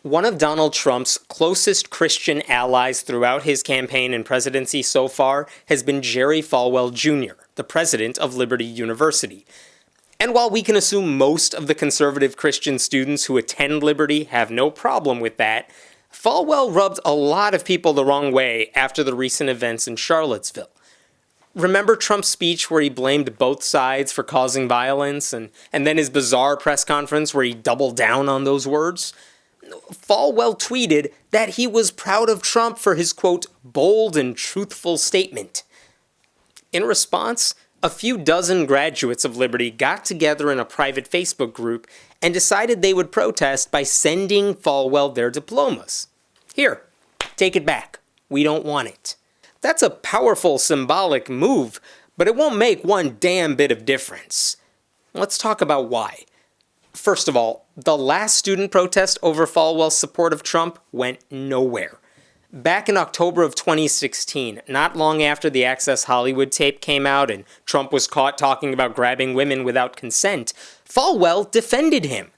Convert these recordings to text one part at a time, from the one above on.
One of Donald Trump's closest Christian allies throughout his campaign and presidency so far has been Jerry Falwell Jr., the president of Liberty University. And while we can assume most of the conservative Christian students who attend Liberty have no problem with that, Falwell rubbed a lot of people the wrong way after the recent events in Charlottesville. Remember Trump's speech where he blamed both sides for causing violence, and then his bizarre press conference where he doubled down on those words? Falwell tweeted that he was proud of Trump for his, quote, bold and truthful statement. In response, a few dozen graduates of Liberty got together in a private Facebook group and decided they would protest by sending Falwell their diplomas. Here, take it back. We don't want it. That's a powerful symbolic move, but it won't make one damn bit of difference. Let's talk about why. First of all, the last student protest over Falwell's support of Trump went nowhere. Back in October of 2016, not long after the Access Hollywood tape came out and Trump was caught talking about grabbing women without consent, Falwell defended him.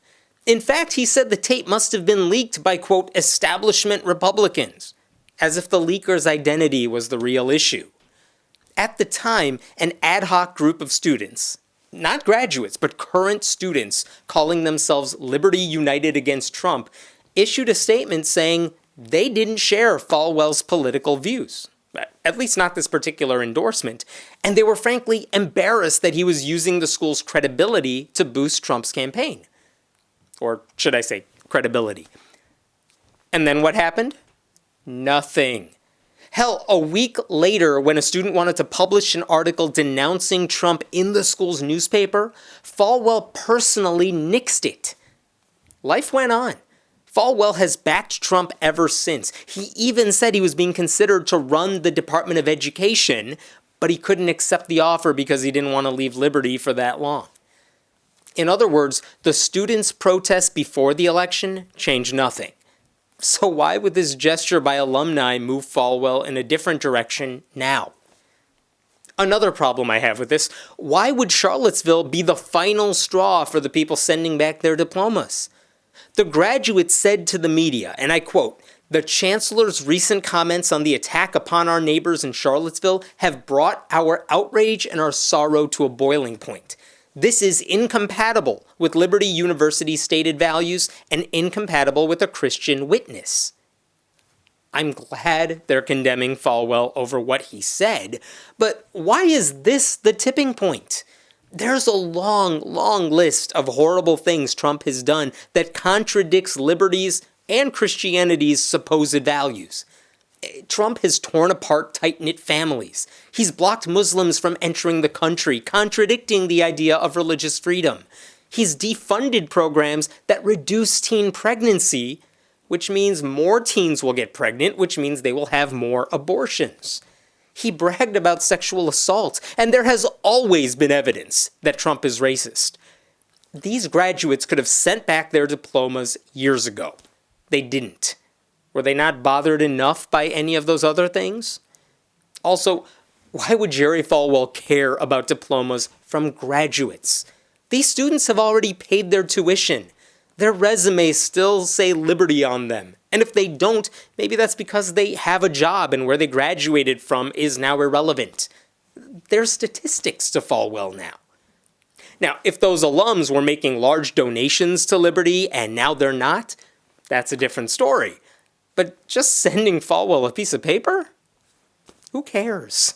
In fact, he said the tape must have been leaked by, quote, establishment Republicans, as if the leaker's identity was the real issue. At the time, an ad hoc group of students, not graduates, but current students calling themselves Liberty United Against Trump, issued a statement saying they didn't share Falwell's political views, at least not this particular endorsement, and they were frankly embarrassed that he was using the school's credibility to boost Trump's campaign. Or should I say, credibility. And then what happened? Nothing. Hell, a week later, when a student wanted to publish an article denouncing Trump in the school's newspaper, Falwell personally nixed it. Life went on. Falwell has backed Trump ever since. He even said he was being considered to run the Department of Education, but he couldn't accept the offer because he didn't want to leave Liberty for that long. In other words, the students' protest before the election changed nothing. So why would this gesture by alumni move Falwell in a different direction now? Another problem I have with this, why would Charlottesville be the final straw for the people sending back their diplomas? The graduates said to the media, and I quote, "The chancellor's recent comments on the attack upon our neighbors in Charlottesville have brought our outrage and our sorrow to a boiling point. This is incompatible with Liberty University's stated values and incompatible with a Christian witness." I'm glad they're condemning Falwell over what he said, but why is this the tipping point? There's a long, long list of horrible things Trump has done that contradicts Liberty's and Christianity's supposed values. Trump has torn apart tight-knit families. He's blocked Muslims from entering the country, contradicting the idea of religious freedom. He's defunded programs that reduce teen pregnancy, which means more teens will get pregnant, which means they will have more abortions. He bragged about sexual assault, and there has always been evidence that Trump is racist. These graduates could have sent back their diplomas years ago. They didn't. Were they not bothered enough by any of those other things? Also, why would Jerry Falwell care about diplomas from graduates? These students have already paid their tuition. Their resumes still say Liberty on them. And if they don't, maybe that's because they have a job and where they graduated from is now irrelevant. There's statistics to Falwell now. Now, if those alums were making large donations to Liberty and now they're not, that's a different story. But just sending Falwell a piece of paper? Who cares?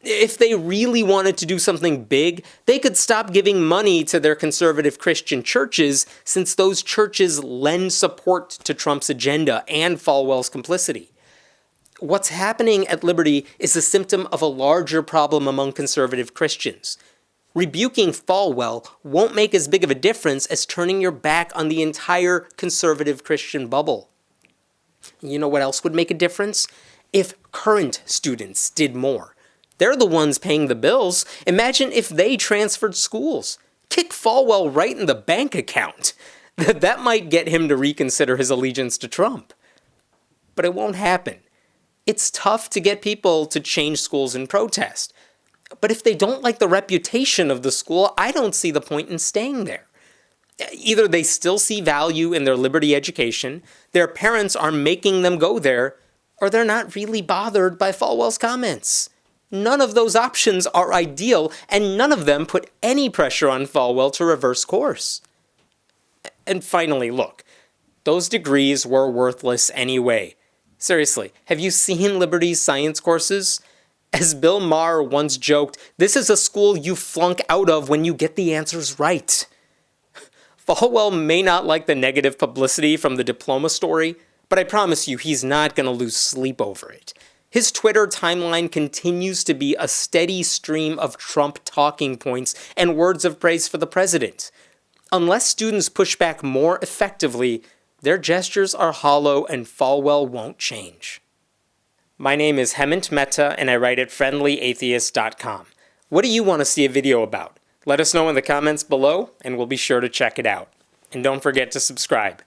If they really wanted to do something big, they could stop giving money to their conservative Christian churches, since those churches lend support to Trump's agenda and Falwell's complicity. What's happening at Liberty is a symptom of a larger problem among conservative Christians. Rebuking Falwell won't make as big of a difference as turning your back on the entire conservative Christian bubble. You know what else would make a difference? If current students did more. They're the ones paying the bills. Imagine if they transferred schools. Kick Falwell right in the bank account. That might get him to reconsider his allegiance to Trump. But it won't happen. It's tough to get people to change schools in protest. But if they don't like the reputation of the school, I don't see the point in staying there. Either they still see value in their liberty education, their parents are making them go there, or they're not really bothered by Falwell's comments. None of those options are ideal, and none of them put any pressure on Falwell to reverse course. And finally, look, those degrees were worthless anyway. Seriously, have you seen Liberty's science courses? As Bill Maher once joked, this is a school you flunk out of when you get the answers right. Falwell may not like the negative publicity from the diploma story, but I promise you he's not going to lose sleep over it. His Twitter timeline continues to be a steady stream of Trump talking points and words of praise for the president. Unless students push back more effectively, their gestures are hollow and Falwell won't change. My name is Hemant Mehta and I write at friendlyatheist.com. What do you want to see a video about? Let us know in the comments below and we'll be sure to check it out. And don't forget to subscribe.